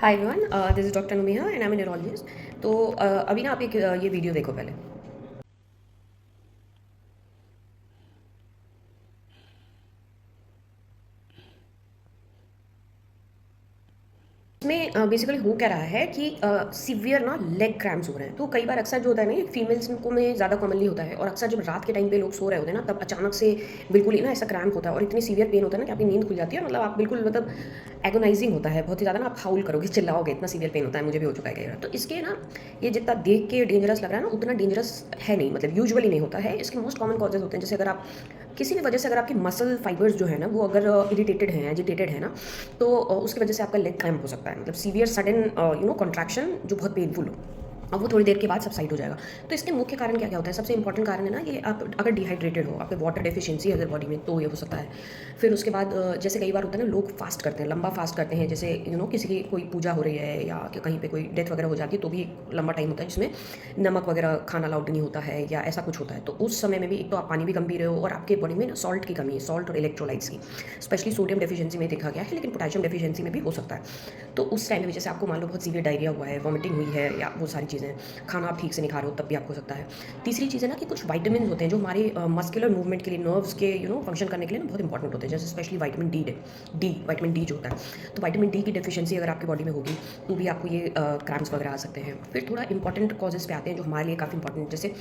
Hi everyone, this is doctor Numiha and I am a neurologist. तो अभी ना आप एक ये वीडियो देखो पहले। इसमें बेसिकली हो क्या रहा है कि सीवियर ना लेग क्रैम्प्स हो रहे हैं। तो कई बार अक्सर जो होता है ना, फीमेल्स को में ज़्यादा कॉमनली होता है, और अक्सर जब रात के टाइम पे लोग सो रहे होते हैं ना, तब अचानक से बिल्कुल ही ना ऐसा क्रैम्प होता है और इतनी सीवियर पेन होता है ना कि आपकी नींद खुल जाती है। मतलब आप बिल्कुल मतलब एगोनाइजिंग होता है बहुत ही ज़्यादा ना, आप हाउल करोगे, चिल्लाओगे, इतना सीवियर पेन होता है। मुझे भी हो चुका है कई बार। तो इसके ना ये जितना देख के डेंजरस लग रहा है ना, उतना डेंजरस है नहीं, मतलब यूजुअली नहीं होता है। इसके मोस्ट कॉमन कॉजेज होते हैं, जैसे अगर आप किसी भी वजह से अगर आपकी मसल फाइबर्स जो है ना वो अगर इरिटेटेड हैं, एजिटेटेड है ना, तो उसकी वजह से आपका लेग क्रैम्प हो सकता है। मतलब सीवियर सडन कॉन्ट्रैक्शन जो बहुत पेनफुल हो, और वो थोड़ी देर के बाद सबसाइड हो जाएगा। तो इसके मुख्य कारण क्या क्या होता है? सबसे इंपॉर्टेंट कारण है ना, ये आप अगर डिहाइड्रेटेड हो, आपके वाटर डेफिशिएंसी अगर बॉडी में, तो ये हो सकता है। फिर उसके बाद जैसे कई बार होता है ना, लोग फास्ट करते हैं, लंबा फास्ट करते हैं, जैसे किसी की कोई पूजा हो रही है या कि कहीं पे कोई डेथ वगैरह हो जाती है, तो भी एक लंबा टाइम होता है जिसमें नमक वगैरह खाना अलाउड नहीं होता है या ऐसा कुछ होता है। तो उस समय में भी एक तो आप पानी भी कम पी रहे हो, और आपके बॉडी में ना सॉल्ट की कमी है, सॉल्ट और इलेक्ट्रोलाइट्स की। स्पेशली सोडियम डेफिशिएंसी में देखा गया है, लेकिन पोटेशियम डेफिशिएंसी में भी हो सकता है। तो उस टाइम में जैसे आपको मान लो बहुत सीवियर डायरिया हुआ है, वॉमिटिंग हुई है, या वो सारी चीज़ें, खाना आप ठीक से नहीं खा रहे हो, तब भी आपको हो सकता है। तीसरी चीज़ है ना कि कुछ वाइटामिन होते हैं जो हमारे मस्कुलर मूवमेंट के लिए, नर्व्स के फंक्शन करने के लिए ना बहुत इंपॉर्टेंट होते हैं, जैसे स्पेशली वाइटामिन डी जो होता है। तो वाइटामिन डी की डेफिशिएंसी अगर आपकी बॉडी में होगी, तो भी आपको ये क्रैम्प्स वगैरह आ सकते हैं। फिर थोड़ा इंपॉर्टेंट कॉजेज़ पे आते हैं जो हमारे लिए काफ़ी इंपॉर्टेंट, जैसे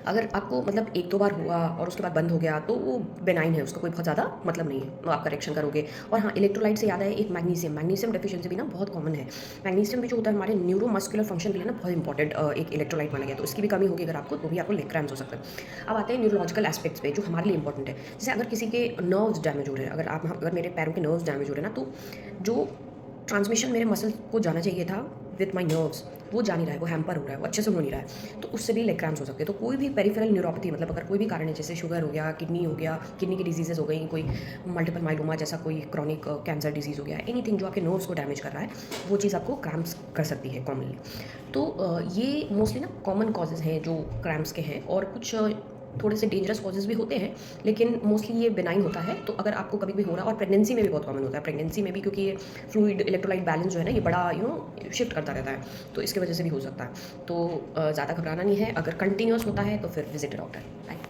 अगर आपको मतलब एक दो बार हुआ और उसके बाद बंद हो गया, तो वो बेनाइन है, उसका कोई बहुत ज़्यादा मतलब नहीं है, तो आप करेक्शन करोगे। और हाँ, इलेक्ट्रोलाइट से याद है, एक मैग्नीशियम डेफिशिएंसी भी ना बहुत कॉमन है। मैग्नीशियम भी जो होता है हमारे न्यूरोमस्कुलर फंक्शन के लिए ना बहुत इंपॉर्टेंट एक इलेक्ट्रोलाइट माना गया, तो इसकी भी कमी होगी अगर आपको, तो भी आपको लेग क्रैम्प्स हो सकते हैं। अब आते हैं न्यूरोलॉजिकल एस्पेक्ट्स पे जो हमारे लिए इंपॉर्टेंट है। जैसे अगर किसी के नर्व्स डैमेज हो रहे हैं, अगर मेरे पैरों के नर्व्स डैमेज हो रहे हैं ना, तो जो ट्रांसमिशन मेरे मसल को जाना चाहिए था विथ माई नर्व्स, वो जा नहीं रहा है, वो हैम्पर हो रहा है, वो अच्छे से हो नहीं रहा है, तो उससे भी लेग क्रैम्प्स हो सकते हैं। तो कोई भी पेरिफेरल न्यूरोपैथी, मतलब अगर कोई भी कारण है, जैसे शुगर हो गया, किडनी हो गया, किडनी की डिजीजेज हो गई, कोई मल्टीपल माइलोमा जैसा कोई क्रॉनिक कैंसर डिजीज़ हो गया, एनीथिंग जो आपके नर्व्स को डैमेज कर रहा है, वो चीज़ आपको क्रैम्प्स कर सकती है कॉमनली। तो ये मोस्टली ना कॉमन कॉजेज़ हैं जो क्रैम्प्स के हैं, और कुछ थोड़े से डेंजरस कॉजेज़ भी होते हैं, लेकिन मोस्टली ये बेनाइन होता है। तो अगर आपको कभी भी हो रहा है, और प्रेगनेंसी में भी बहुत कॉमन होता है, प्रेगनेंसी में भी, क्योंकि ये फ्लूइड इलेक्ट्रोलाइट बैलेंस जो है ना, ये बड़ा शिफ्ट करता रहता है, तो इसकी वजह से भी हो सकता है। तो ज़्यादा घबराना नहीं है, अगर कंटिन्यूअस होता है तो फिर विजिट डॉक्टर। बाय।